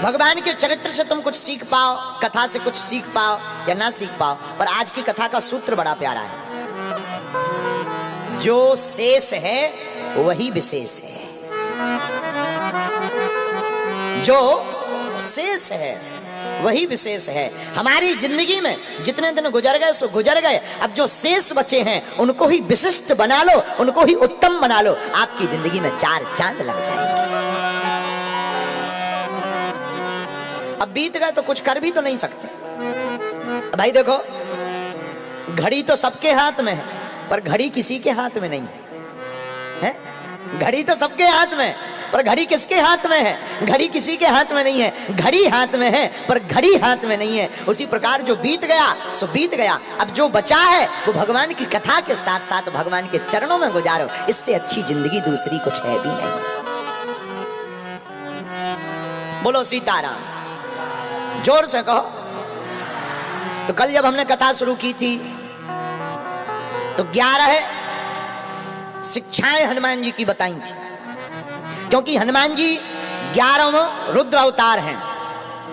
भगवान के चरित्र से तुम कुछ सीख पाओ, कथा से कुछ सीख पाओ या ना सीख पाओ, पर आज की कथा का सूत्र बड़ा प्यारा है। जो शेष है वही विशेष है। जो शेष है वही विशेष है। हमारी जिंदगी में जितने दिन गुजर गए सो गुजर गए, अब जो शेष बचे हैं उनको ही विशिष्ट बना लो, उनको ही उत्तम बना लो, आपकी जिंदगी में 4 चांद लग जाएंगे। अब बीत गए तो कुछ कर भी तो नहीं सकते। भाई देखो, घड़ी तो सबके हाथ में है, पर घड़ी किसी के हाथ में नहीं है। घड़ी तो सबके हाथ में, पर घड़ी किसके हाथ में है? घड़ी किसी के हाथ में नहीं है। घड़ी हाथ में है पर घड़ी हाथ में नहीं है। उसी प्रकार जो बीत गया सो बीत गया, अब जो बचा है वो भगवान की कथा के साथ साथ भगवान के चरणों में गुजारो। इससे अच्छी जिंदगी दूसरी कुछ है भी नहीं। बोलो सीताराम, जोर से कहो। तो कल जब हमने कथा शुरू की थी तो 11 शिक्षाएं हनुमान जी की बताई थी, क्योंकि हनुमान जी 11वें रुद्र अवतार हैं।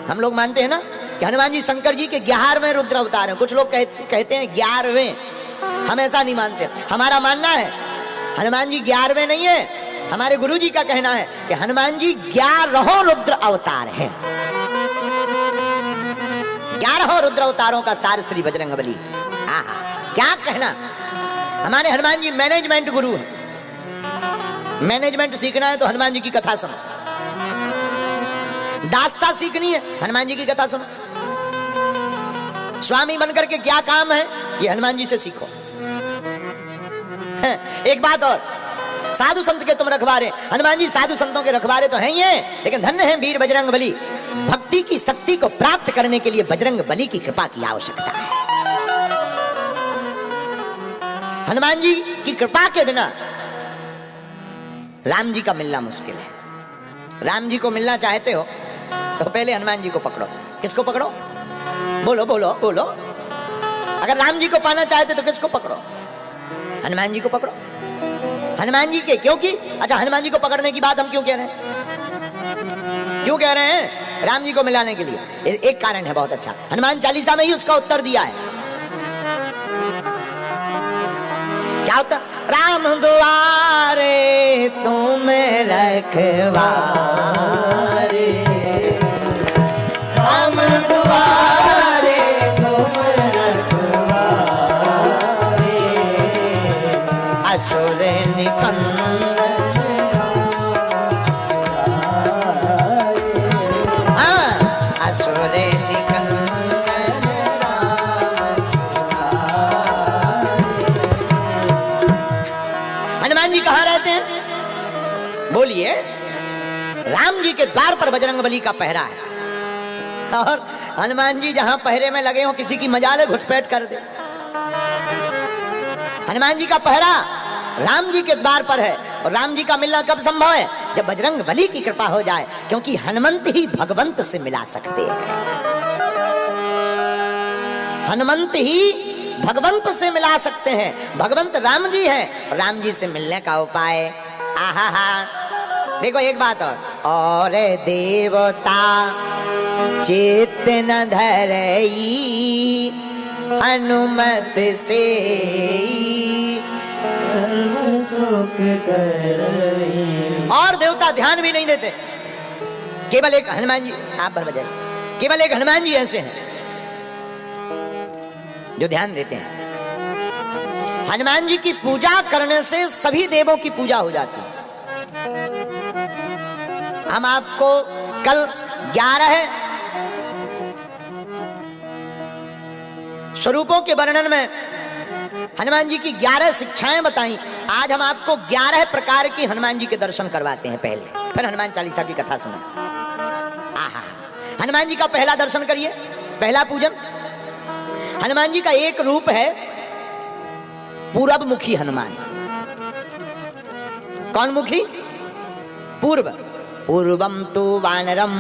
हम लोग मानते हैं ना कि हनुमान जी शंकर जी के 11वें रुद्र अवतार हैं। कुछ लोग कहते हैं 11वें, हम ऐसा नहीं मानते। हमारा मानना है हनुमान जी 11वें नहीं है। हमारे गुरु जी का कहना है कि हनुमान जी 11 रुद्र अवतार हैं। 11 रुद्र अवतारों का सार श्री बजरंगबली। क्या कहना। हमारे हनुमान जी मैनेजमेंट गुरु हैं। मैनेजमेंट सीखना है तो हनुमान जी की कथा सुनो। दास्ता सीखनी है, हनुमान जी की कथा सुनो। स्वामी बनकर के क्या काम है, ये हनुमान जी से सीखो। एक बात और, साधु संत के तुम रखवारे। हनुमान जी साधु संतों के रखवारे तो हैं ही हैं, लेकिन धन्य है वीर बजरंग बली। भक्ति की शक्ति को प्राप्त करने के लिए बजरंग बली की कृपा की आवश्यकता है। हनुमान जी की कृपा के बिना राम जी का मिलना मुश्किल है। राम जी को मिलना चाहते हो तो पहले हनुमान जी को पकड़ो। किसको पकड़ो? बोलो बोलो बोलो। अगर राम जी को पाना चाहते तो किसको पकड़ो? हनुमान जी को पकड़ो। हनुमान जी के, क्योंकि अच्छा हनुमान जी को पकड़ने की बात हम क्यों कह रहे हैं? क्यों कह रहे हैं? राम जी को मिलाने के लिए। एक कारण है बहुत अच्छा, हनुमान चालीसा में ही उसका उत्तर दिया है। क्या होता? राम दुआरे तुम रखवारे, राम दुआरे तुम रखवारे, असुर निकंदन असुर निकंदन। हनुमान जी कहाँ रहते हैं? बोलिए। राम जी के द्वार पर बजरंगबली का पहरा है, और हनुमान जी जहां पहरे में लगे हो किसी की मजाल है घुसपैठ कर दे। हनुमान जी का पहरा राम जी के द्वार पर है, और राम जी का मिलना कब संभव है? जब बजरंगबली की कृपा हो जाए, क्योंकि हनुमंत ही भगवंत से मिला सकते हैं। हनुमंत ही भगवंत से मिला सकते हैं। भगवंत राम जी हैं, राम जी से मिलने का उपाय आहा। देखो एक बात और देवता चित्त न धरई हनुमत से सुख करई। और देवता ध्यान भी नहीं देते। केवल एक हनुमान जी, आप पर बजाय, केवल एक हनुमान जी ऐसे हैं जो ध्यान देते हैं। हनुमान जी की पूजा करने से सभी देवों की पूजा हो जाती है। हम आपको कल 11 स्वरूपों के वर्णन में हनुमान जी की 11 शिक्षाएं बताई। आज हम आपको 11 प्रकार के हनुमान जी के दर्शन करवाते हैं। पहले फिर हनुमान चालीसा की कथा सुना। आहा, हनुमान जी का पहला दर्शन करिए, पहला पूजन। हनुमान जी का एक रूप है पूरब मुखी हनुमान। कौन मुखी? पूर्व। पूर्वम तो वानरम।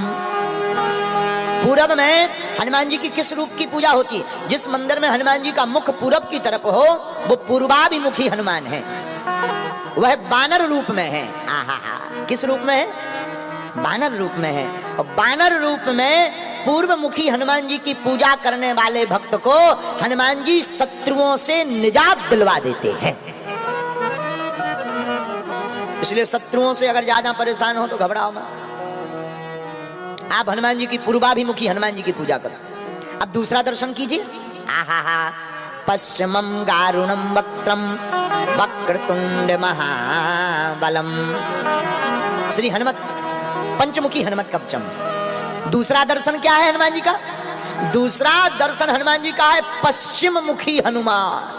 पूरब में हनुमान जी की किस रूप की पूजा होती है? जिस मंदिर में हनुमान जी का मुख पूरब की तरफ हो वो पूर्वाभिमुखी हनुमान है, वह वानर रूप में है। आहा, किस रूप में है? वानर रूप में है। और वानर रूप में पूर्व मुखी हनुमान जी की पूजा करने वाले भक्त को हनुमान जी शत्रुओं से निजात दिलवा देते हैं। इसलिए शत्रुओं से अगर ज्यादा परेशान हो तो घबराओ मत, आप हनुमान जी की पूर्वाभिमुखी हनुमान जी की पूजा करो। अब दूसरा दर्शन कीजिए। आहा, पश्चिमम गारुणम वक्त्रम वक्रतुंड महाबलम, श्री हनुमत पंचमुखी हनुमत कवचम। दूसरा दर्शन क्या है हनुमान जी का? दूसरा दर्शन हनुमान जी का है पश्चिम मुखी हनुमान।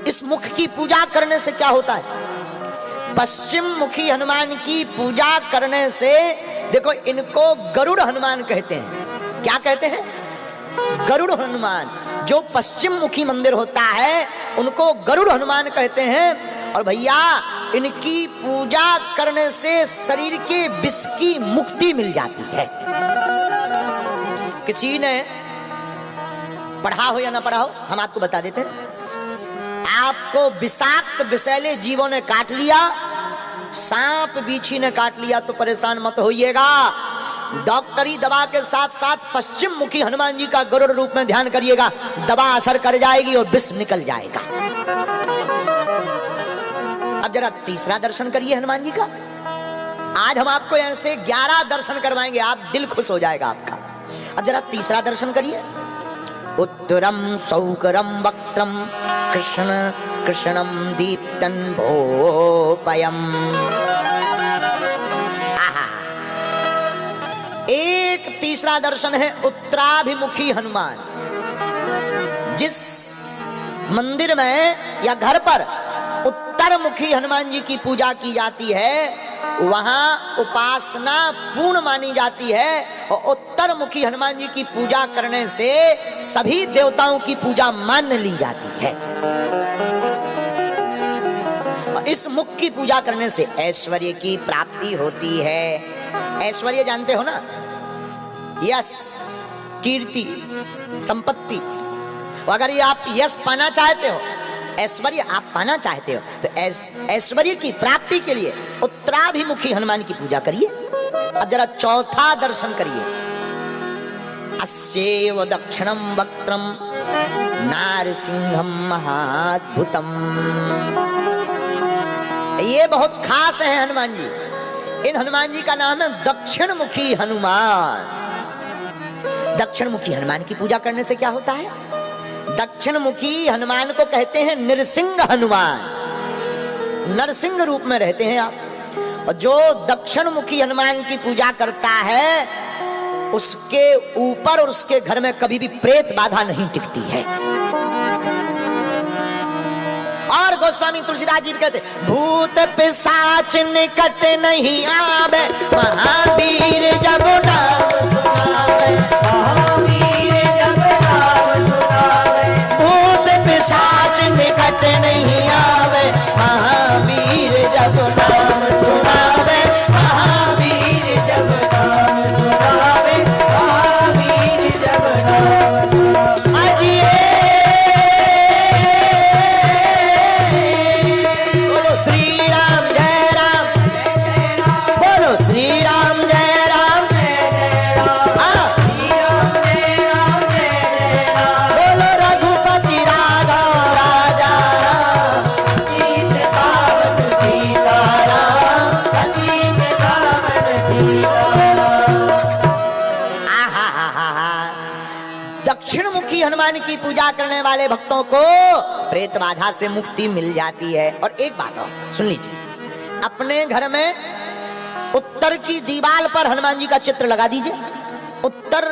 इस मुख की पूजा करने से क्या होता है? पश्चिम मुखी हनुमान की पूजा करने से, देखो इनको गरुड़ हनुमान कहते हैं। क्या कहते हैं? गरुड़ हनुमान। जो पश्चिम मुखी मंदिर होता है उनको गरुड़ हनुमान कहते हैं। और भैया इनकी पूजा करने से शरीर के विष की मुक्ति मिल जाती है। किसी ने पढ़ा हो या ना पढ़ा हो, हम आपको बता देते हैं। आपको विषाक्त विषैले जीवों ने काट लिया, सांप बीछी ने काट लिया तो परेशान मत होइएगा। डॉक्टरी दवा के साथ साथ पश्चिम मुखी हनुमान जी का गरुड़ रूप में ध्यान करिएगा, दवा असर कर जाएगी और विष निकल जाएगा। अब जरा तीसरा दर्शन करिए हनुमान जी का। आज हम आपको ऐसे 11 दर्शन करवाएंगे, आप दिल खुश हो जाएगा आपका। अब जरा तीसरा दर्शन करिए। उत्तरम सौकरम वक्त्रम कृष्ण कृष्णम दीप्तन भोपयम। एक तीसरा दर्शन है उत्तराभिमुखी हनुमान। जिस मंदिर में या घर पर उत्तरमुखी हनुमान जी की पूजा की जाती है वहां उपासना पूर्ण मानी जाती है। और उत्तरमुखी हनुमान जी की पूजा करने से सभी देवताओं की पूजा मान ली जाती है। और इस मुख की पूजा करने से ऐश्वर्य की प्राप्ति होती है। ऐश्वर्य जानते हो ना? यश, कीर्ति, संपत्ति। अगर ये आप यश पाना चाहते हो, ऐश्वर्य आप पाना चाहते हो तो ऐश्वर्य की प्राप्ति के लिए उत्तराभिमुखी हनुमान की पूजा करिए। अब जरा चौथा दर्शन करिए। अस्येव दक्षिणम वक्त्रम नारसिंहम महाद्भुतम। ये बहुत खास है हनुमान जी। इन हनुमान जी का नाम है दक्षिण मुखी हनुमान। दक्षिण मुखी हनुमान की पूजा करने से क्या होता है? दक्षिण मुखी हनुमान को कहते हैं नृसिंह हनुमान। नरसिंह रूप में रहते हैं आप। और जो दक्षिण मुखी हनुमान की पूजा करता है उसके ऊपर और उसके घर में कभी भी प्रेत बाधा नहीं टिकती है। और गोस्वामी तुलसीदास जी भी कहते भूत पिशाच निकट नहीं आवे, महावीर जब नाम सुनावे, महावीर जब नाम सुनावे। भूत पिशाच निकट नहीं आवे, महावीर जब नाम सुनावे, महावीर जब नाम सुनावे, महावीर जब नाम सुनावे। अजिए श्री राम जय राम, बोलो श्री राम जय राम, श्री राम जय राम, बोलो रघुपति राघव राजा राम, अतीत पावन सीता राम, अतीत पावन सीता राम। दक्षिण मुखी हनुमान की पूजा करने वाले भक्तों को प्रेत बाधा से मुक्ति मिल जाती है। और एक बात और सुन लीजिए, अपने घर में उत्तर की दीवार पर हनुमान जी का चित्र लगा दीजिए। उत्तर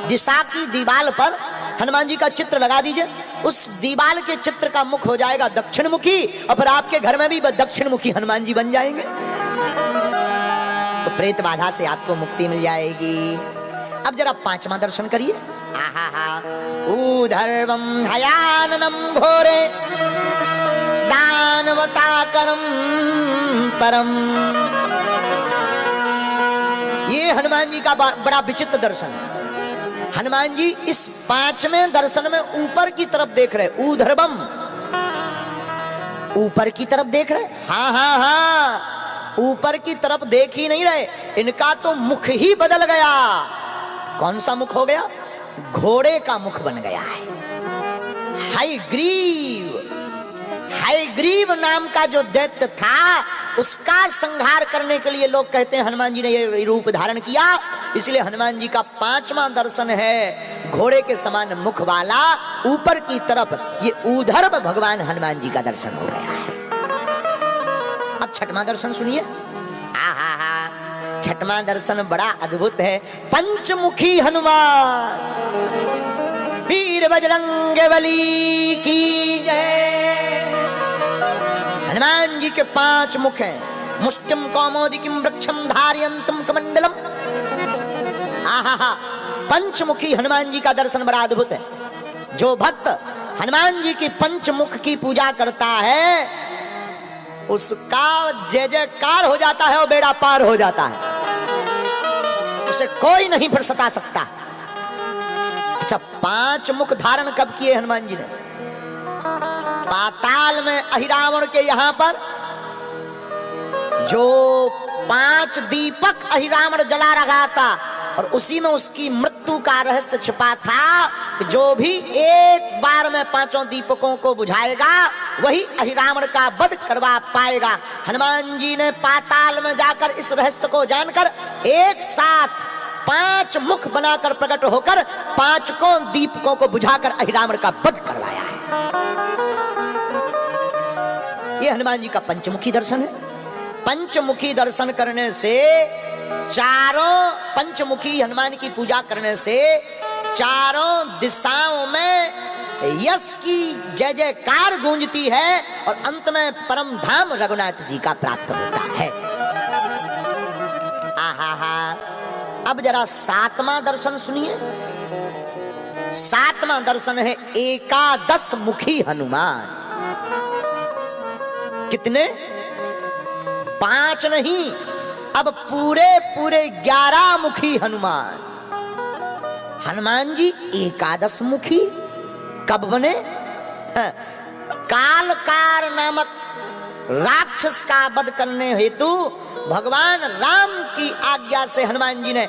दिशा की दीवार पर हनुमान जी का चित्र लगा दीजिए। उस दीवार के चित्र का मुख हो जाएगा दक्षिण मुखी और फिर आपके घर में भी दक्षिण मुखी हनुमान जी बन जाएंगे। तो प्रेत बाधा से आपको मुक्ति मिल जाएगी। अब जरा पांचवा दर्शन करिए। ऊर्ध्वं हयाननं घोरे दानवताकरं परम। ये हनुमान जी का बड़ा विचित्र दर्शन है। हनुमान जी इस पांचवें दर्शन में ऊपर की तरफ देख रहे, ऊर्ध्वं, ऊपर की तरफ देख रहे। हाँ हाँ हाँ, ऊपर की तरफ देख ही नहीं रहे, इनका तो मुख ही बदल गया। कौन सा मुख हो गया? घोड़े का मुख बन गया है। हयग्रीव नाम का जो दैत्य था, उसका संहार करने के लिए लोग कहते हैं हनुमान जी ने ये रूप धारण किया। इसलिए हनुमान जी का 5वां दर्शन है घोड़े के समान मुख वाला, ऊपर की तरफ ये ऊर्ध्व भगवान हनुमान जी का दर्शन हो गया है। अब 6वां दर्शन सुनिए। छठवां दर्शन बड़ा अद्भुत है। पंचमुखी हनुमान, वीर बजरंग बली की जय। हनुमान जी के 5 मुख हैं। मुष्टिम कौमोदिकीं वृक्षम धारयन्तम कमंडलम। पंचमुखी हनुमान जी का दर्शन बड़ा अद्भुत है। जो भक्त हनुमान जी की पंचमुख की पूजा करता है, उसका जय जयकार हो जाता है और बेड़ा पार हो जाता है। उसे कोई नहीं फिर सता सकता। अच्छा, 5 मुख धारण कब किए हनुमान जी ने? पाताल में अहिरावण के यहां पर जो 5 दीपक अहिरावण जला रहा था, और उसी में उसकी मृत्यु का रहस्य छिपा था। जो भी एक बार में 5 दीपकों को बुझाएगा, वही अहिरावण का वध करवा पाएगा। हनुमान जी ने पाताल में जाकर इस रहस्य को जानकर एक साथ 5 मुख बनाकर प्रकट होकर 5 दीपकों को बुझाकर अहिरावण का वध करवाया है। यह हनुमान जी का पंचमुखी दर्शन है। पंचमुखी दर्शन करने से, चारों पंचमुखी हनुमान की पूजा करने से चारों दिशाओं में यश की जय जयकार गूंजती है, और अंत में परम धाम रघुनाथ जी का प्राप्त होता है। अब जरा 7वां दर्शन सुनिए। 7वां दर्शन है एकादश मुखी हनुमान। कितने? 5 नहीं, अब पूरे 11 मुखी हनुमान। हनुमान जी एकादश मुखी कब बने? कालकार नामक राक्षस का वध करने हेतु भगवान राम की आज्ञा से हनुमान जी ने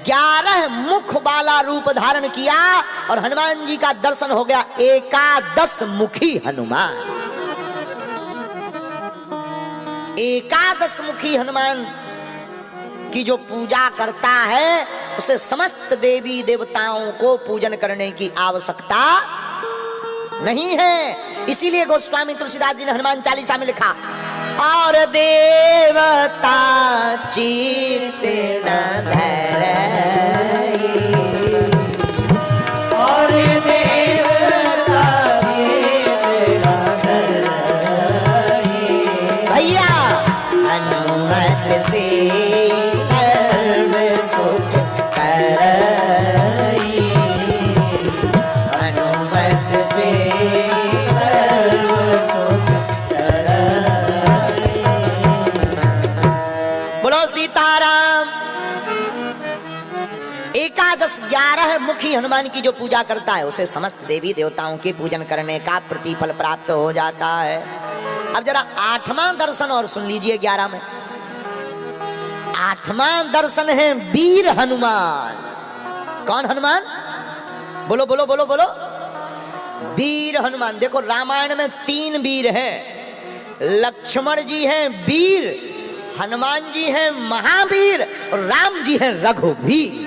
11 मुख वाला रूप धारण किया, और हनुमान जी का दर्शन हो गया एकादश मुखी हनुमान। एकादश मुखी हनुमान की जो पूजा करता है, उसे समस्त देवी देवताओं को पूजन करने की आवश्यकता नहीं है। इसीलिए गोस्वामी तुलसीदास जी ने हनुमान चालीसा में लिखा, और देवता चीरते न धरई, और देवता चीरते न धरई। भैया हनुमत से सर्व सुख करई, हनुमत से सर्व सुख करई। बोलो सीताराम। एकादश 11 मुखी हनुमान की जो पूजा करता है, उसे समस्त देवी देवताओं के पूजन करने का प्रतिफल प्राप्त हो जाता है। अब जरा 8वां दर्शन और सुन लीजिए 11 में। 8वां दर्शन है वीर हनुमान। कौन हनुमान? बोलो बोलो बोलो बोलो। वीर हनुमान। देखो, रामायण में 3 वीर हैं। लक्ष्मण जी हैं वीर, हनुमान जी हैं महावीर, और राम जी हैं रघुवीर।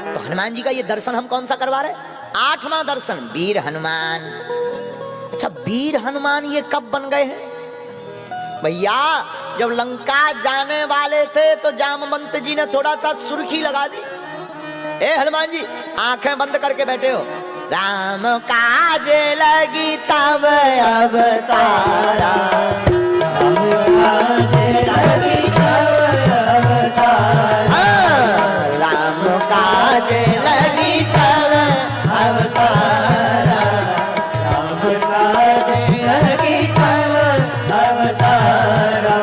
तो हनुमान जी का ये दर्शन हम कौन सा करवा रहे? 8वां दर्शन वीर हनुमान। अच्छा, वीर हनुमान ये कब बन गए हैं? भैया, जब लंका जाने वाले थे तो जामवंत जी ने थोड़ा सा सुर्खी लगा दी। ए हनुमान जी, आंखें बंद करके बैठे हो। राम काज लगी तब अवतारा, राम काज लगी तब अवतारा, राम काज लगी तब अवतारा, राम काज लगी तब अवतारा।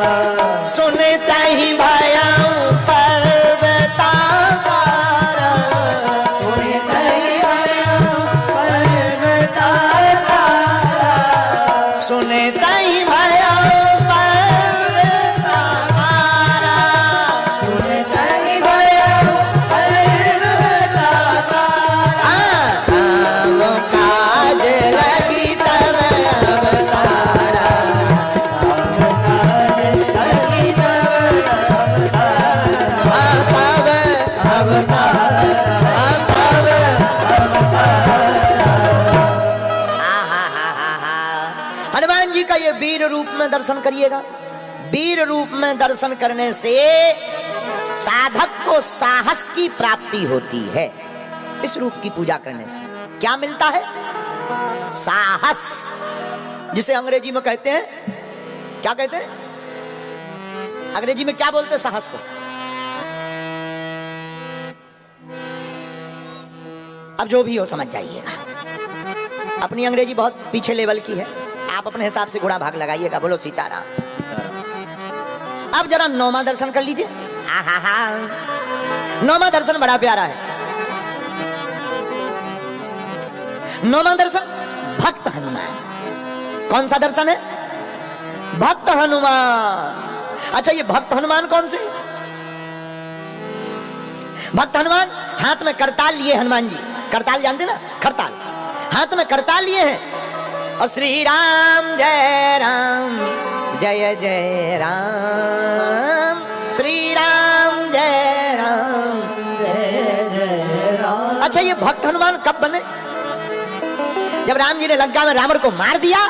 सुनता ही भयाऊं पर्वताकारा, सुनता ही भयाऊं पर्वताकारा, सुनता ही भयाऊं में दर्शन करिएगा। वीर रूप में दर्शन करने से साधक को साहस की प्राप्ति होती है। इस रूप की पूजा करने से क्या मिलता है? साहस, जिसे अंग्रेजी में कहते हैं, क्या कहते हैं अंग्रेजी में, क्या बोलते हैं साहस को? अब जो भी हो समझ जाइएगा, अपनी अंग्रेजी बहुत पीछे लेवल की है, आप अपने हिसाब से घोड़ा भाग लगाइएगा। बोलो सीताराम। अब जरा नौमा दर्शन कर लीजिए। नौमा दर्शन बड़ा प्यारा है। नौमा दर्शन भक्त हनुमान। कौन सा दर्शन है? भक्त हनुमान। अच्छा, ये भक्त हनुमान कौन से? भक्त हनुमान हाथ में करताल लिए हनुमान जी। करताल जानते ना? करताल, हाथ में करताल लिए हैं और श्री राम जय राम जय जय राम, श्री राम जय राम जय जय राम। अच्छा, ये भक्त हनुमान कब बने? जब राम जी ने लंका में रावण को मार दिया,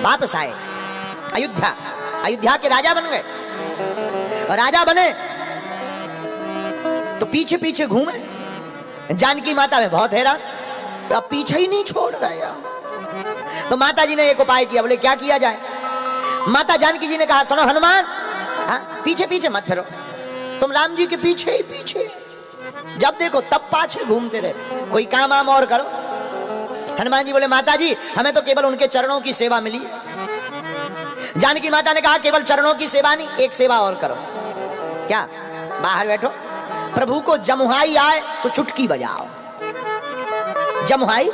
वापस आए अयोध्या, अयोध्या के राजा बन गए। और राजा बने तो पीछे पीछे घूमे। जानकी माता में बहुत हैरान, तो अब पीछे ही नहीं छोड़ रहे यार। तो माता जी ने एक उपाय किया। बोले क्या किया जाए? माता जानकी जी ने कहा, सुनो हनुमान, पीछे पीछे मत फिरो, तुम राम जी के पीछे ही पीछे, जब देखो तब पाछे घूमते रहे, कोई काम आम और करो। हनुमान जी बोले, माता जी हमें तो केवल उनके चरणों की सेवा मिली। जानकी माता ने कहा, केवल चरणों की सेवा नहीं, एक सेवा और करो। क्या? बाहर बैठो, प्रभु को जमुहाई आए सो चुटकी बजाओ। जमुहाई,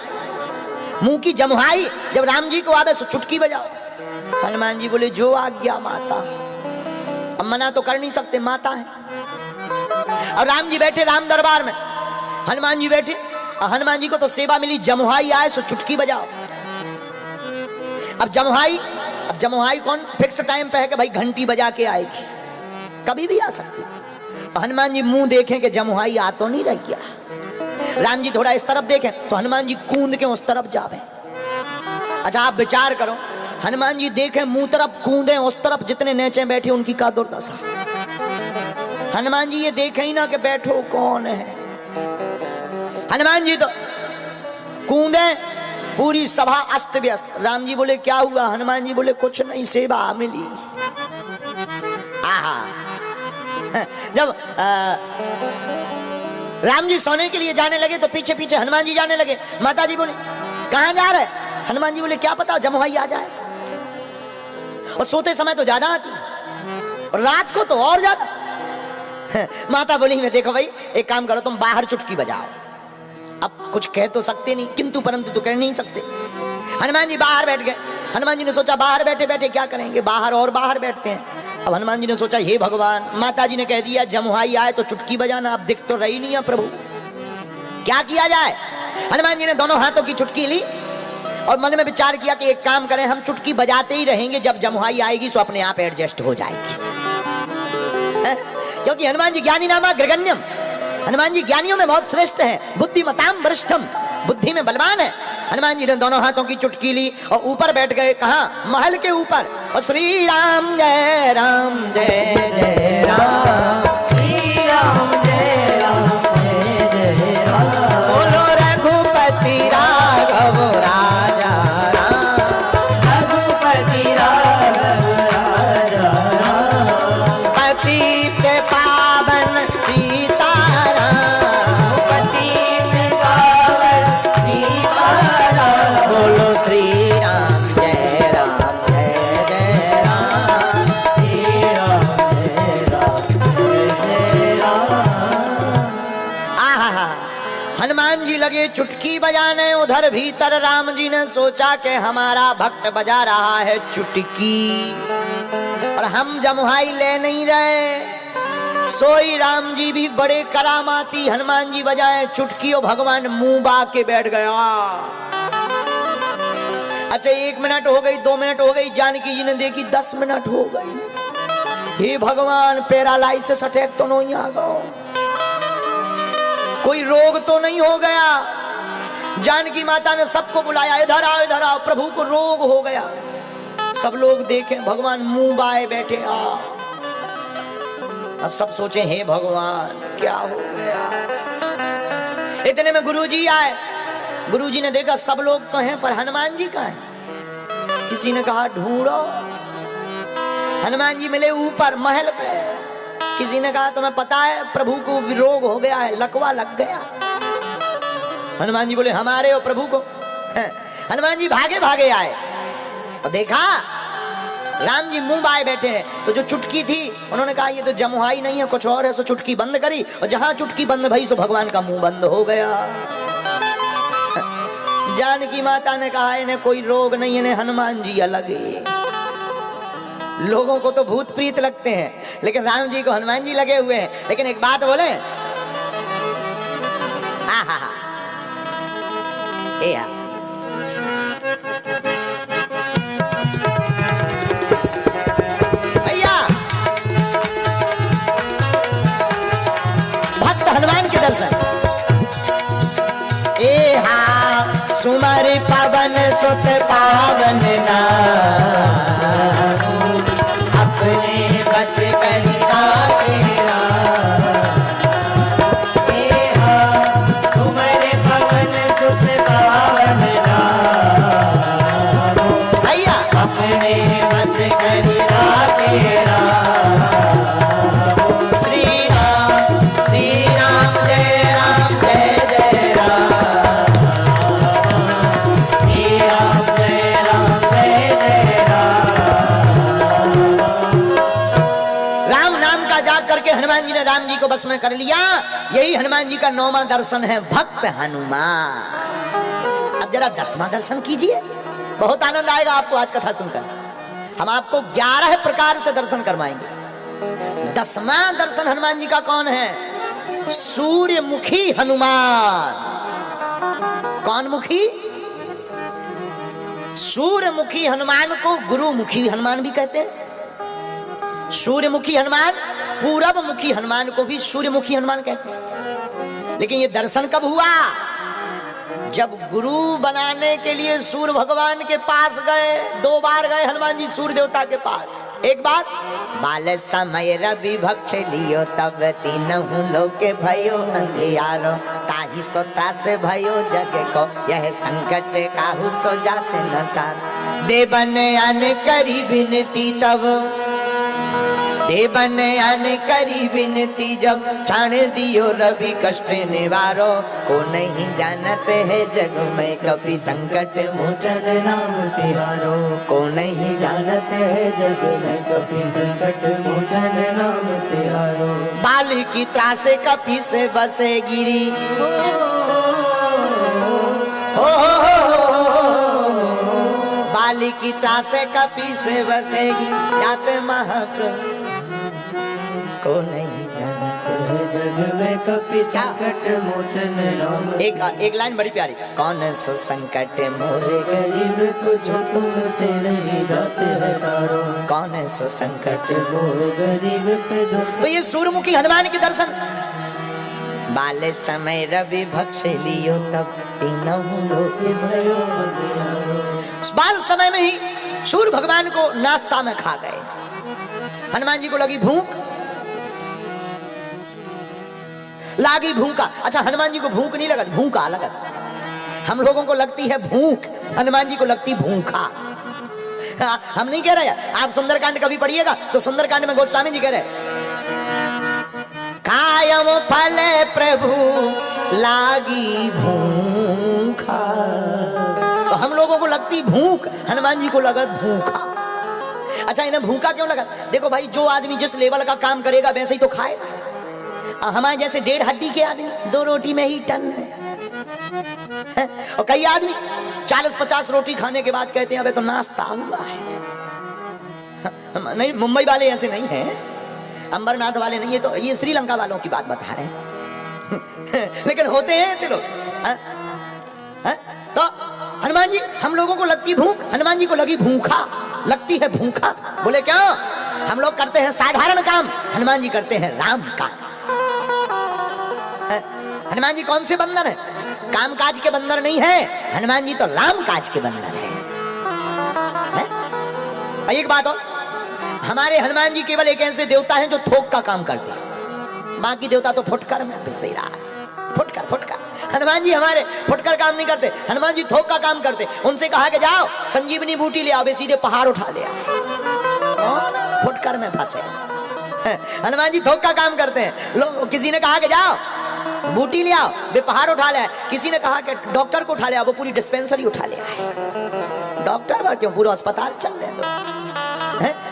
मुंह की जमुहाई जब राम जी को आवे सो चुटकी बजाओ। हनुमान जी बोले, जो आज्ञा माता। अब मना तो कर नहीं सकते, माता है। और राम जी बैठे राम दरबार में, हनुमान जी बैठे, और हनुमान जी को तो सेवा मिली, जमुहाई आए सो चुटकी बजाओ। अब जमुहाई कौन फिक्स टाइम पे है कि भाई घंटी बजा के आएगी, कभी भी आ सकती। तो हनुमान जी मुंह देखें कि जमुहाई आ तो नहीं रह गया। राम जी थोड़ा इस तरफ देखें तो हनुमान जी कूद के उस तरफ जावे। अच्छा, आप विचार करो, हनुमान जी देखें मुंह तरफ, कूदें उस तरफ, जितने नीचे बैठे उनकी का दुर्दशा। हनुमान जी ये देखें ही ना कि बैठो कौन है। हनुमान जी तो कूदे, पूरी सभा अस्त व्यस्त। राम जी बोले, क्या हुआ? हनुमान जी बोले, कुछ नहीं, सेवा मिली। आहा, जब राम जी सोने के लिए जाने लगे तो पीछे पीछे हनुमान जी जाने लगे। माता जी बोले, कहां जा रहे? हनुमान जी बोले, क्या पता जमुहाई आ जाए। और सोते समय तो ज्यादा आती, और रात को तो और ज्यादा। माता बोली, मैं देखो भाई, एक काम करो, तुम बाहर चुटकी बजाओ। अब कुछ कह तो सकते नहीं, किंतु परंतु तो कह नहीं सकते। हनुमान जी बाहर बैठ गए। हनुमान जी ने सोचा, बाहर बैठे बैठे क्या करेंगे, बाहर और बाहर बैठते हैं। अब हनुमान जी ने सोचा, हे भगवान, माता जी ने कह दिया जमुहाई आए तो चुटकी बजाना, अब दिख तो रही नहीं है प्रभु, क्या किया जाए। हनुमान जी ने दोनों हाथों की चुटकी ली और मन में विचार किया कि एक काम करें, हम चुटकी बजाते ही रहेंगे, जब जमुहाई आएगी सो अपने आप एडजस्ट हो जाएगी। क्योंकि हनुमान जी ज्ञानी नामा ग्रगण्यम, हनुमान जी ज्ञानियों में बहुत श्रेष्ठ हैं, बुद्धिमताम वरिष्ठम, बुद्धि में बलवान है। हनुमान जी ने दोनों हाथों की चुटकी ली और ऊपर बैठ गए। कहाँ? महल के ऊपर। और श्री राम जय राम जय जय राम, श्री राम जय राम जय जय राम, बोलो रघुपति राघव राजा राम, रघुपति राघव राजा राम, पतित पावन सीताराम, पतित पावन सीताराम, बोलो श्री राम जय राम जय जय राम, श्री राम जय राम जय जय राम। आहा, हनुमान जी लगे चुटकी बजाने, उधर भीतर राम जी ने सोचा कि हमारा भक्त बजा रहा है चुटकी और हम जमुहाई ले नहीं रहे। सोई राम जी भी बड़े करामाती, हनुमान जी बजाए चुटकी और भगवान मुंह बा के बैठ गया। अच्छा, 1 मिनट हो गई, 2 मिनट हो गई, जानकी जी ने देखी 10 मिनट हो गई। हे भगवान, पैरालाइसिस अटैक तो नहीं आ गया, कोई रोग तो नहीं हो गया। जानकी माता ने सबको बुलाया, इधर आओ इधर आओ, प्रभु को रोग हो गया। सब लोग देखें भगवान मुंह बाए बैठे। अब सब सोचे हे भगवान क्या हो गया। इतने में गुरुजी आए। गुरुजी ने देखा सब लोग तो हैं पर हनुमान जी कहाँ हैं। किसी ने कहा ढूंढो। हनुमान जी मिले ऊपर महल पे। किसी ने कहा तुम्हें पता है प्रभु को रोग हो गया है, लकवा लग गया। हनुमान जी बोले हमारे और प्रभु को। हनुमान जी भागे भागे आए और देखा राम जी मुंह बाए बैठे हैं। तो जो चुटकी थी उन्होंने कहा ये तो जमुहाई नहीं है कुछ और है, सो चुटकी बंद करी और जहां चुटकी बंद भई सो भगवान का मुंह बंद हो गया। जानकी माता ने कहा इन्हें कोई रोग नहीं, इन्हें हनुमान जी अलग है। लोगों को तो भूत प्रीत लगते हैं लेकिन राम जी को हनुमान जी लगे हुए हैं। लेकिन एक बात बोले, भैया भक्त हनुमान के दर्शन। सुमर पवन सुत पावन नाम, अपने बस करी तेरा। सुमर पवन सुत पावन नाम, भैया अपने बस करी तेरा। श्री राम जय राम जय जय राम। हनुमान जी ने राम जी को बस में कर लिया। यही हनुमान जी का 9वां दर्शन है भक्त हनुमान। अब जरा 10वां दर्शन कीजिए, बहुत आनंद आएगा आपको आज कथा सुनकर। हम आपको 11 प्रकार से दर्शन करवाएंगे। 10वां दर्शन हनुमान जी का कौन है? सूर्यमुखी हनुमान। कौन मुखी? सूर्यमुखी हनुमान को गुरुमुखी हनुमान भी कहते हैं। सूर्यमुखी हनुमान, पूरब मुखी हनुमान को भी सूर्यमुखी हनुमान कहते हैं। लेकिन ये दर्शन कब हुआ? जब गुरु बनाने के लिए सूर्य भगवान के पास गए। 2 बार गए हनुमान जी सूर्य देवता के पास। एक बार बाल समय रवि भक्ष लियो, तब तीनहु लोक भयो अंधियारो। ताहि सो त्रास भयो जग को, यह संकट काहू सो जाते न टार। देवन अन करी विनती तब, देवन अन करी विनती जब, क्षण दियो रवि कष्ट निवारो। को नहीं जानते है जग में कभी संकट मोचन नाम तिहारो। को नहीं जानते है जग में कभी संकट मोचन नाम तिहारो। बाल की त्रास कपि से बसे गिरी, बाल की त्रास कपि से बसेगी। जाते महाप्रभु को नहीं जानते जग में कपि संकट मोचन नाम। एक लाइन बड़ी प्यारी। कौन सो संकट मोरे गरीब तुझो तुमसे नहीं जाते है तारो। कौन सो संकट मोरे गरीब तुझो। तो ये सूर्यमुखी हनुमान के दर्शन। बाले समय रवि भक्ष लियो, तब तीनों लोक भयो अंधियारो। बाल समय में ही सूर्य भगवान को नाश्ता में खा गए। हनुमान जी को लगी भूख, लागी भूखा। अच्छा हनुमान जी को भूख नहीं लगा, भूखा लगा। हम लोगों को लगती है भूख, हनुमान जी को लगती भूखा। हम नहीं कह रहे। आप सुंदरकांड कभी पढ़िएगा तो सुंदरकांड में गोस्वामी जी कह रहे कायम फल प्रभु लागी भूखा। तो हम लोगों को लगती भूख, हनुमान जी को लगा भूखा। अच्छा इन्हें भूखा क्यों लगा? देखो भाई जो आदमी जिस लेवल का काम करेगा वैसे ही तो खाएगा। हमारे जैसे 1.5 हड्डी के आदमी 2 रोटी में ही टन है। और कई आदमी 40-50 रोटी खाने के बाद कहते हैं अबे तो नाश्ता हुआ है। नहीं मुंबई वाले ऐसे नहीं हैं, अंबरनाथ वाले नहीं है, तो ये श्रीलंका वालों की बात बता रहे हैं। लेकिन होते हैं ऐसे लोग। तो हनुमान जी हम लोगों को लगती भूख, हनुमान जी को लगी भूखा, लगती है भूखा। बोले क्यों? हम लोग करते हैं साधारण काम, हनुमान जी करते हैं राम काम। हनुमान जी कौन से बंदर है? काम काज के बंदर नहीं है, हनुमान जी तो राम काज के बंदर है। एक बात और, हमारे हनुमान जी केवल एक ऐसे देवता हैं जो थोक का काम करते हैं, बाकी देवता तो फुटकर में पिस रहा है। फुटकर फुटकर हनुमान जी हमारे फुटकर काम नहीं करते, हनुमान जी थोक का काम करते। उनसे कहा कि जाओ संजीवनी बूटी ले आओ, वे सीधे पहाड़ उठा ले आओ, फुटकर में फंसे। हनुमान जी थोक का काम करते हैं। लोग, किसी ने कहा कि जाओ बूटी ले आओ, वे पहाड़ उठा ले आए। किसी ने कहा कि डॉक्टर को उठा ले आओ, वो पूरी डिस्पेंसरी उठा ले आए। डॉक्टर बार क्यों, पूरा अस्पताल चल रहे दो।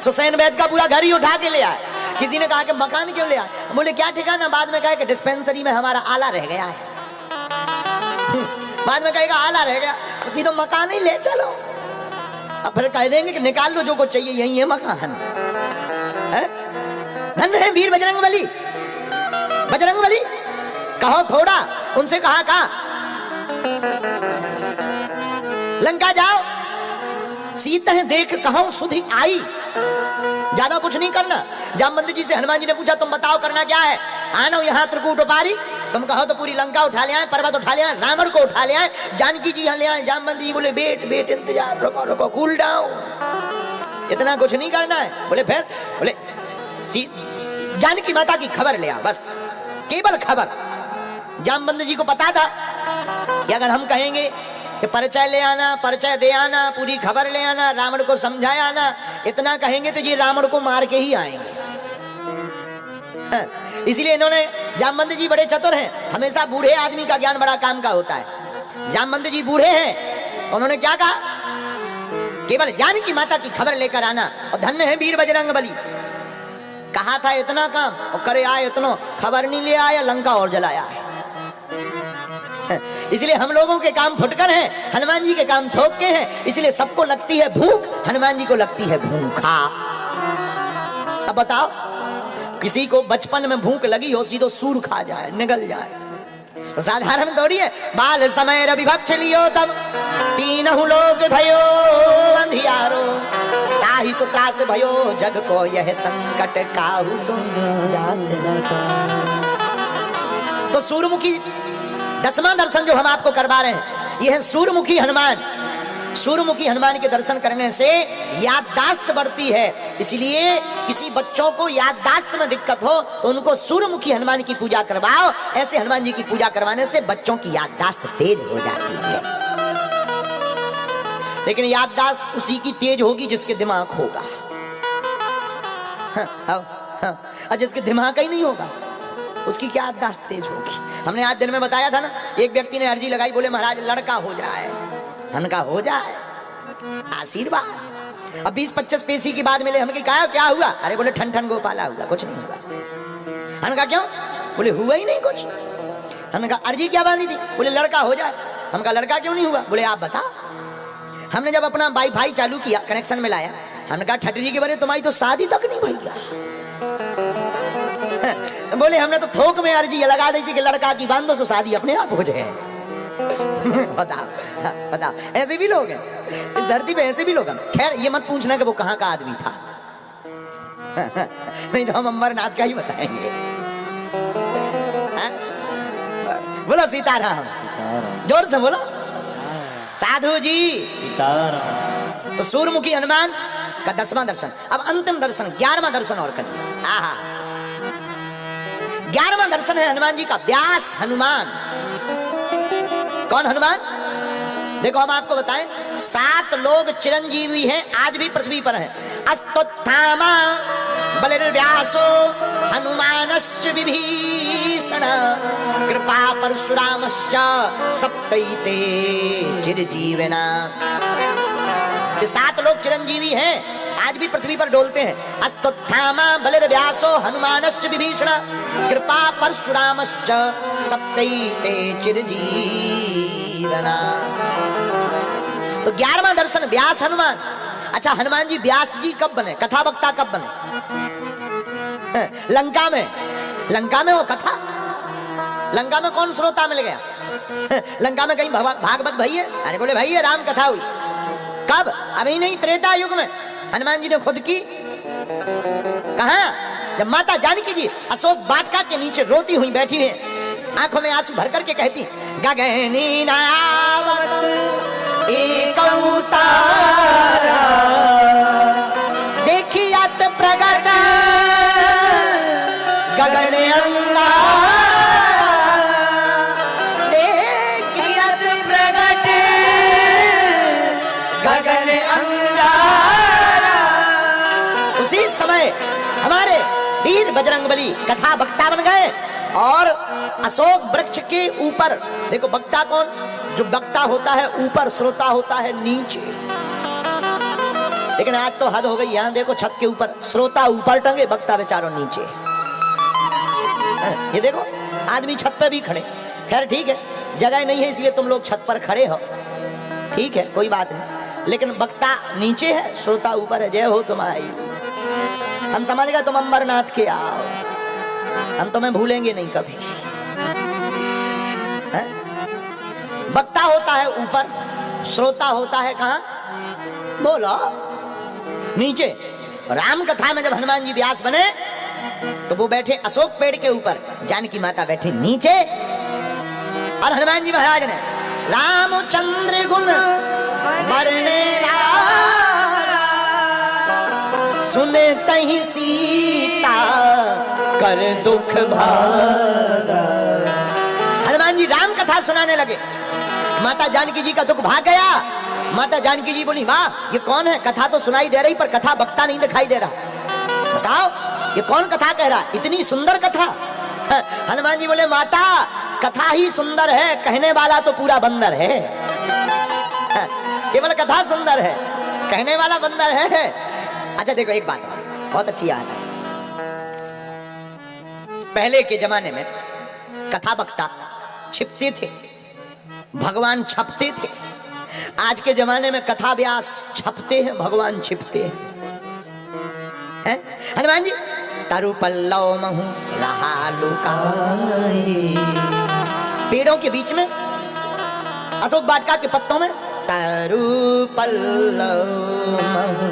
सुसैन वैद्य का पूरा घर ही उठा के ले आए। किसी ने कहा कि मकान क्यों ले आए, बोले क्या ठिकाना, बाद में कहा कि डिस्पेंसरी में हमारा आला रह गया है। बाद में कहेगा आला रह गया, सीधे मकान ही ले चलो। अब फिर कह देंगे कि निकाल लो जो कुछ चाहिए, यही है मकान। धन्य है वीर बजरंगबली। बजरंगबली कहो थोड़ा, उनसे कहा लंका जाओ, सीता है देख कहो सुधि आई। ज्यादा कुछ नहीं करना। जामवंत जी से हनुमान जी ने पूछा तुम बताओ करना क्या है। आना यहाँ त्रिकूट उपारी, तुम कहो तो पूरी लंका उठा ले आए, पर्वत उठा ले आए, रावण को उठा ले आए, जानकी जी यहाँ ले आए। जामवंत जी बोले बेट बेट इंतजार, रुको रुको, कूल डाउन, इतना कुछ नहीं करना है। बोले फिर, बोले जानकी माता की खबर ले आ, बस केवल खबर। जामवंत जी को पता था कि अगर हम कहेंगे कि परिचय ले आना, परिचय दे आना, पूरी खबर ले आना, रावण को समझाया आना, इतना कहेंगे तो जी रावण को मार के ही आएंगे। इसलिए इन्होंने, जामवंत जी बड़े चतुर हैं, हमेशा बूढ़े आदमी का ज्ञान बड़ा काम का होता है। जामवंत जी बूढ़े हैं, उन्होंने क्या कहा, केवल जानकी माता की खबर लेकर आना, और धन्य है वीर बजरंगबली। कहा था इतना काम और करे आए इतना, खबर नहीं ले आया, लंका और जलाया है। इसलिए हम लोगों के काम फुटकर हैं, हनुमान जी के काम थोक के हैं। इसलिए सबको लगती है भूख, हनुमान जी को लगती है भूखा। अब बताओ, किसी को बचपन में भूख लगी हो, सीधो सूर खा जाए, निगल जाए, साधारण थोड़ी है। बाल समय रवि भक्ष लियो तब तीनहु लोग भयो अंधियारो, ताहि सुत्रास भयो जग को यह संकट काहू सुन जाते। तो सूरमुखी 10वां दर्शन जो हम आपको करवा रहे हैं, यह है सूरमुखी हनुमान। सूरमुखी हनुमान के दर्शन करने से याददाश्त बढ़ती है। इसलिए किसी बच्चों को याददाश्त में दिक्कत हो तो उनको सूरमुखी हनुमान की पूजा करवाओ। ऐसे हनुमान जी की पूजा करवाने से बच्चों की याददाश्त तेज हो जाती है। लेकिन याददाश्त उसी की तेज होगी जिसके दिमाग होगा। और जिसके दिमाग ही नहीं होगा उसकी क्या याददाश्त तेज होगी। हमने आज दिन में बताया था ना, एक व्यक्ति ने अर्जी लगाई, बोले महाराज लड़का हो जाए। हनका हो जाए, आशीर्वाद। अब 20-25 पैसे की बात मिले, हमने कहा क्या हुआ, अरे बोले ठन ठन गोपाला हुआ, कुछ नहीं हुआ। हनका क्यों, बोले हुआ ही नहीं कुछ। हमने कहा अर्जी क्या बांधी थी, बोले लड़का हो जाए। हम कहा लड़का क्यों नहीं हुआ, बोले आप बता। हमने जब अपना वाईफाई चालू किया, कनेक्शन में लाया, हमने कहा ठटरी के बारे तुम्हारी तो शादी तक नहीं भैया। बोले हमने तो थोक में अर्जी लगा दी थी कि लड़का की बांधो तो शादी अपने आप हो जाए। बताओ बताओ, ऐसे भी लोग हैं इस धरती पे, ऐसे भी लोग हैं। खैर ये मत पूछना कि वो कहाँ का आदमी था, नहीं तो हम अमरनाथ का ही बताएंगे। बोलो सीताराम, जोर से बोलो साधु जी सीताराम। तो सूरमुखी हनुमान का 10वां दर्शन। अब अंतिम दर्शन 11वां दर्शन और करिए। 11वां दर्शन है हनुमान जी का व्यास हनुमान। कौन हनुमान, देखो हम आपको बताएं, 7 लोग चिरंजीवी हैं, आज भी पृथ्वी पर हैं। अश्वत्थामा बलिर्व्यासो हनुमानश्च विभीषण कृपा परशुरामश्च सप्तैते चिरजीविना। ये 7 लोग चिरंजीवी हैं, आज भी पृथ्वी पर डोलते हैं। अश्वत्थामा बलिर्व्यासो हनुमानश्च विभीषण कृपा परशुरामश्च सप्तैते चिरजीविना। तो 11वां दर्शन व्यास हनुमान। अच्छा, हनुमान जी व्यास जी कब बने, कथा वक्ता कब बने? लंका में। लंका में वो कथा, लंका में कौन श्रोता मिल गया? लंका में कहीं भागवत भाई है? अरे बोले भाई है, राम कथा हुई। कब? अभी नहीं, त्रेता युग में हनुमान जी ने खुद की। कहा? जब माता जानकी जी अशोक वाटिका के नीचे रोती हुई बैठी है, आंखों में आंसू भर करके कहती, गगनी नावत एक अवतारा गगन अंगारा देखियत प्रगट गगन अंगारा। उसी समय हमारे वीर बजरंगबली कथा वक्ता बन गए और अशोक वृक्ष के ऊपर, देखो वक्ता कौन, जो वक्ता होता है ऊपर, श्रोता होता है नीचे। लेकिन आज तो हद हो गई, यहां देखो छत के ऊपर श्रोता ऊपर टंगे, वक्ता बेचारों नीचे। ये देखो आदमी छत पे भी खड़े, खैर ठीक है जगह नहीं है इसलिए तुम लोग छत पर खड़े हो, ठीक है कोई बात नहीं, लेकिन वक्ता नीचे है, श्रोता ऊपर है। जय हो तुम्हारी। हम समझ गए तुम अमरनाथ के आओ, हम तुम्हें भूलेंगे नहीं कभी। वक्ता होता है ऊपर, श्रोता होता है कहां, बोलो नीचे। राम कथा में जब हनुमान जी व्यास बने तो वो बैठे अशोक पेड़ के ऊपर, जानकी माता बैठी नीचे, और हनुमान जी महाराज ने रामचंद्र गुण बरने सुने तही सीता कर दुख भागा। हनुमान जी राम कथा सुनाने लगे, माता जानकी जी का दुख भाग गया। माता जानकी जी बोली वाह ये कौन है, कथा तो सुनाई दे रही पर कथा वक्ता नहीं दिखाई दे रहा, बताओ ये कौन कथा कह रहा, इतनी सुंदर कथा। हनुमान जी बोले माता कथा ही सुंदर है, कहने वाला तो पूरा बंदर है। केवल कथा सुंदर है, कहने वाला बंदर है। अच्छा देखो एक बात बहुत अच्छी याद है, पहले के जमाने में कथा वक्ता छिपते थे, भगवान छपते थे। आज के जमाने में कथा व्यास छपते हैं, भगवान छिपते हैं। हनुमान जी तरु पल्लव महु रहा लुकाए, पेड़ों के बीच में अशोक वाटिका के पत्तों में तरु पल्लव महु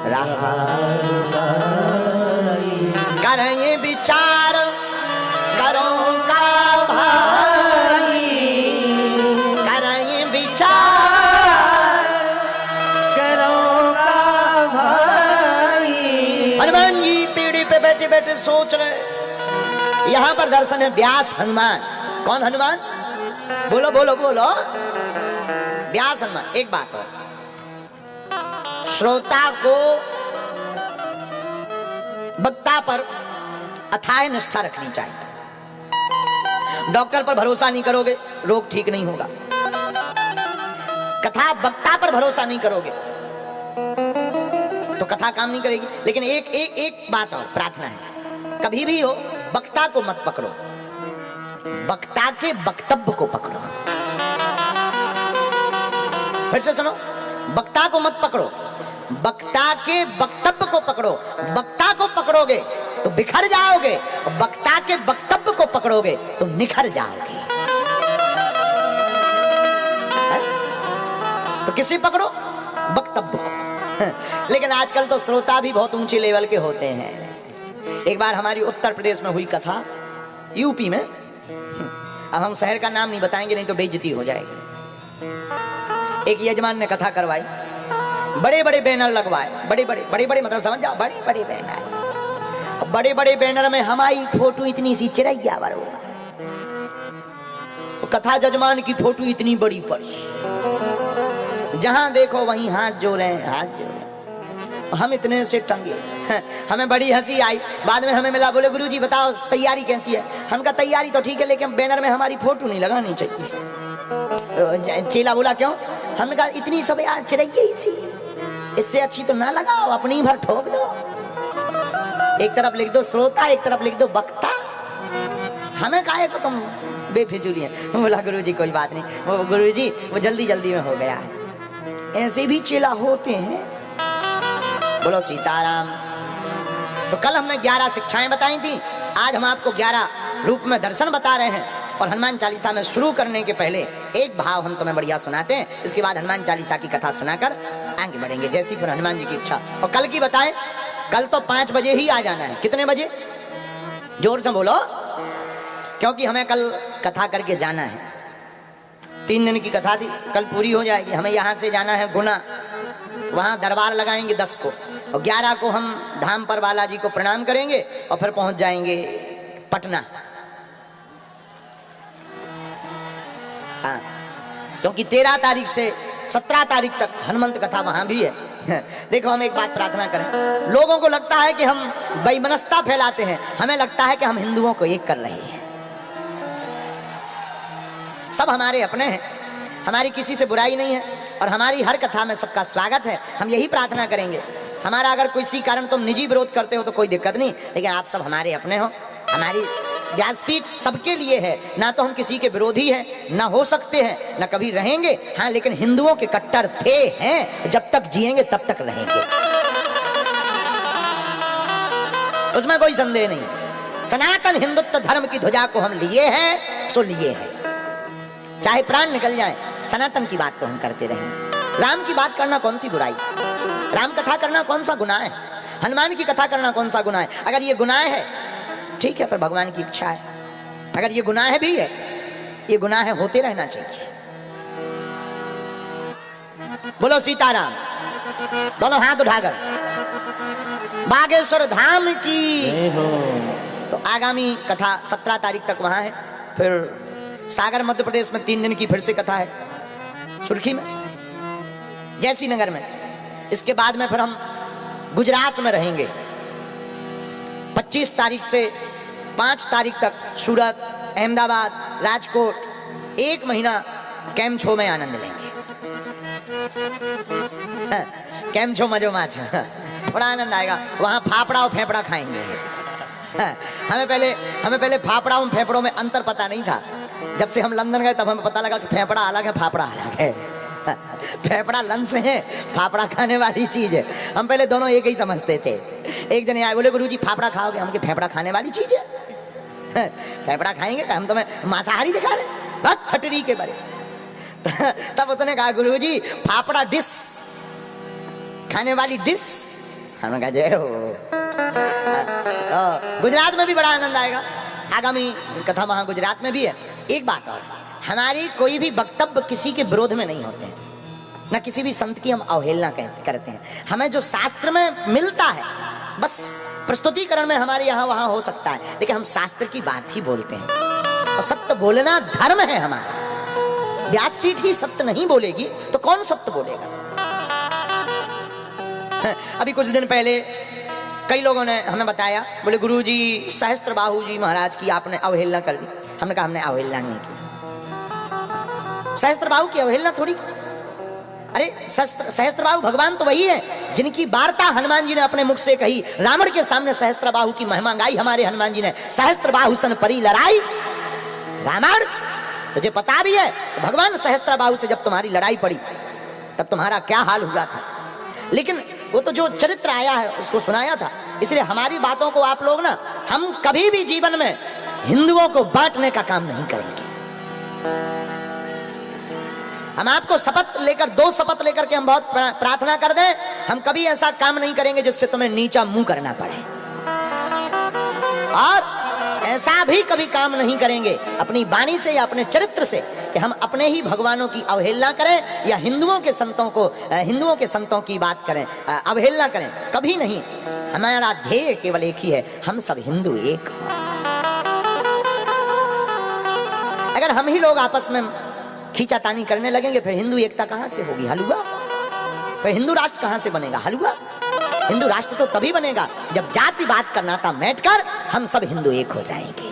रहा लुकाए, करें विचार करो का भाई, करें विचार करो का भाई। हनुमान जी पीढ़ी पे बैठे बैठे सोच रहे, यहां पर दर्शन है व्यास हनुमान। कौन हनुमान, बोलो बोलो बोलो, व्यास हनुमान। एक बात हो, श्रोता को वक्ता पर अथाह निष्ठा रखनी चाहिए। डॉक्टर पर भरोसा नहीं करोगे रोग ठीक नहीं होगा, कथा वक्ता पर भरोसा नहीं करोगे तो कथा काम नहीं करेगी। लेकिन एक बात और प्रार्थना है, कभी भी हो वक्ता को मत पकड़ो, वक्ता के वक्तव्य को पकड़ो। फिर से सुनो, वक्ता को मत पकड़ो, वक्ता के वक्तव्य को पकड़ो। वक्ता को पकड़ोगे तो बिखर जाओगे, वक्ता के वक्तव्य को पकड़ोगे तो निखर जाओगे। तो किसे पकड़ो, वक्तव्य को। लेकिन आजकल तो श्रोता भी बहुत ऊंचे लेवल के होते हैं। एक बार हमारी उत्तर प्रदेश में हुई कथा, यूपी में, अब हम शहर का नाम नहीं बताएंगे नहीं तो बेइज्जती हो जाएगी। एक यजमान ने कथा करवाई, बड़े बड़े बैनर लगवाए, बड़े बड़े मतलब समझ जाओ, बड़े बड़े बैनर, बड़े बड़े बैनर में हमारी फोटो इतनी सी चिरैया बरोबर, तो कथा जजमान की फोटो इतनी बड़ी पड़ी, जहां देखो वहीं हाथ जोड़े हाथ जोड़े, हम इतने से टंगे। हमें बड़ी हंसी आई, बाद में हमें मिला, बोले गुरुजी बताओ तैयारी कैसी है। हम कहा तैयारी तो ठीक है लेकिन बैनर में हमारी फोटो नहीं लगानी चाहिए। चेला बोला क्यों, हमने कहा इतनी सब यार चिरैया इसी, इससे अच्छी तो ना लगाओ, अपनी भर ठोक दो, एक तरफ लिख दो श्रोता, एक तरफ लिख दो वक्ता, हमें काहे को तुम बेफिजूली है। बोला गुरुजी कोई बात नहीं, वो गुरुजी वो जल्दी जल्दी में हो गया है, ऐसे भी चेला होते हैं। बोलो सीताराम। तो कल हमने 11 शिक्षाएं बताई थी, आज हम आपको 11 रूप में दर्शन बता रहे हैं। और हनुमान चालीसा में शुरू करने के पहले एक भाव हम तुम्हें बढ़िया सुनाते हैं, इसके बाद हनुमान चालीसा की कथा सुनाकर आगे बढ़ेंगे, जैसी फिर हनुमान जी की इच्छा। और कल की बताएं, कल तो 5 बजे ही आ जाना है। कितने बजे, जोर से बोलो, क्योंकि हमें कल कथा करके जाना है। 3 दिन की कथा थी, कल पूरी हो जाएगी। हमें यहाँ से जाना है गुना, वहां दरबार लगाएंगे 10 को, और 11 को हम धाम पर बालाजी को प्रणाम करेंगे और फिर पहुंच जाएंगे पटना। हाँ, क्योंकि 13 तारीख से 17 तारीख तक हनुमंत कथा वहां भी है। देखो, हम एक बात प्रार्थना करें, लोगों को लगता है कि हम बेमनस्ता फैलाते हैं, हमें लगता है कि हम हिंदुओं को एक कर रहे हैं। सब हमारे अपने हैं, हमारी किसी से बुराई नहीं है और हमारी हर कथा में सबका स्वागत है। हम यही प्रार्थना करेंगे, हमारा अगर किसी कारण तुम निजी विरोध करते हो तो कोई दिक्कत नहीं, लेकिन आप सब हमारे अपने हो। हमारी व्यासपीठ सबके लिए है, ना तो हम किसी के विरोधी हैं, ना हो सकते हैं, ना कभी रहेंगे। हाँ, लेकिन हिंदुओं के कट्टर थे, हैं, जब तक जिएंगे तब तक रहेंगे, उसमें कोई संदेह नहीं। सनातन हिंदुत्व धर्म की ध्वजा को हम लिए हैं, सो लिए हैं, चाहे प्राण निकल जाए, सनातन की बात तो हम करते रहेंगे। राम की बात करना कौन सी बुराई, राम कथा करना कौन सा गुनाह है, हनुमान की कथा करना कौन सा गुनाह है। अगर ये गुनाह है ठीक है, पर भगवान की इच्छा है। अगर ये गुनाह भी है, ये गुनाह होते रहना चाहिए। बोलो सीताराम, दोनों हाथ उठाकर बागेश्वर धाम की। तो आगामी कथा 17 तारीख तक वहां है, फिर सागर मध्य प्रदेश में 3 दिन की फिर से कथा है, सुर्खी में, जयसी नगर में। इसके बाद में फिर हम गुजरात में रहेंगे 25 तारीख से 5 तारीख तक। सूरत, अहमदाबाद, राजकोट, 1 महीना कैम छो में आनंद लेंगे। कैम छो मजो माच, बड़ा आनंद आएगा। वहां फाफड़ा और फेफड़ा खाएंगे। हमें पहले फाफड़ा और फेफड़ों में अंतर पता नहीं था। जब से हम लंदन गए तब हमें पता लगा कि फेफड़ा अलग है, फाफड़ा अलग है। फेफड़ा लंस है, फाफड़ा खाने वाली चीज है। हम पहले दोनों एक ही समझते थे। एक जने आए, बोले गुरुजी फाफड़ा खाओगे? हम के फेफड़ा खाने वाली चीज है, फेफड़ा खाएंगे? हम तुम्हें मांसाहारी दिखा रहे, ठटरी के बारे। तब उसने कहा गुरुजी फाफड़ा डिश, खाने वाली डिश। हमने कहा जय हो। तो गुजरात में भी बड़ा आनंद आएगा, आगामी कथा वहां गुजरात में भी है। एक बात और, हमारी कोई भी वक्तव्य किसी के विरोध में नहीं होते हैं, ना किसी भी संत की हम अवहेलना करते हैं। हमें जो शास्त्र में मिलता है, बस प्रस्तुतिकरण में हमारे यहाँ वहां हो सकता है, लेकिन हम शास्त्र की बात ही बोलते हैं। और सत्य बोलना धर्म है हमारा। व्यासपीठ ही सत्य नहीं बोलेगी तो कौन सत्य बोलेगा? अभी कुछ दिन पहले कई लोगों ने हमें बताया, बोले गुरुजी सहस्त्रबाहु जी महाराज की आपने अवहेलना कर दी। हमने कहा हमने अवहेलना नहीं की। सहस्त्रबाहु की अवहेलना थोड़ी की। अरे सहस्त्रबाहु भगवान तो वही है जिनकी वार्ता हनुमान जी ने अपने मुख से कही। रावण के सामने सहस्त्रबाहु की महिमा गाई हमारे हनुमान जी ने। सहस्त्रबाहु सन परी लड़ाई रावण, तुझे पता भी है भगवान सहस्त्रबाहु से जब तुम्हारी लड़ाई पड़ी तब तुम्हारा क्या हाल हुआ था। लेकिन वो तो जो चरित्र आया है उसको सुनाया था। इसलिए हमारी बातों को आप लोग ना, हम कभी भी जीवन में हिंदुओं को बांटने का काम नहीं करेंगे। हम आपको शपथ लेकर, 2 शपथ लेकर के हम बहुत प्रार्थना कर दें, हम कभी ऐसा काम नहीं करेंगे जिससे तुम्हें नीचा मुंह करना पड़े। और ऐसा भी कभी काम नहीं करेंगे अपनी वाणी से या अपने चरित्र से कि हम अपने ही भगवानों की अवहेलना करें या हिंदुओं के संतों की बात करें, अवहेलना करें। कभी नहीं। हमारा ध्येय केवल एक ही है, हम सब हिंदू एक। अगर हम ही लोग आपस में खींचातानी करने लगेंगे, फिर हिंदू एकता कहां से होगी? हलवा। फिर हिंदू राष्ट्र कहां से बनेगा? हलवा। हिंदू राष्ट्र तो तभी बनेगा जब जातिवाद का नाता मिटकर हम सब हिंदू एक हो जाएंगे।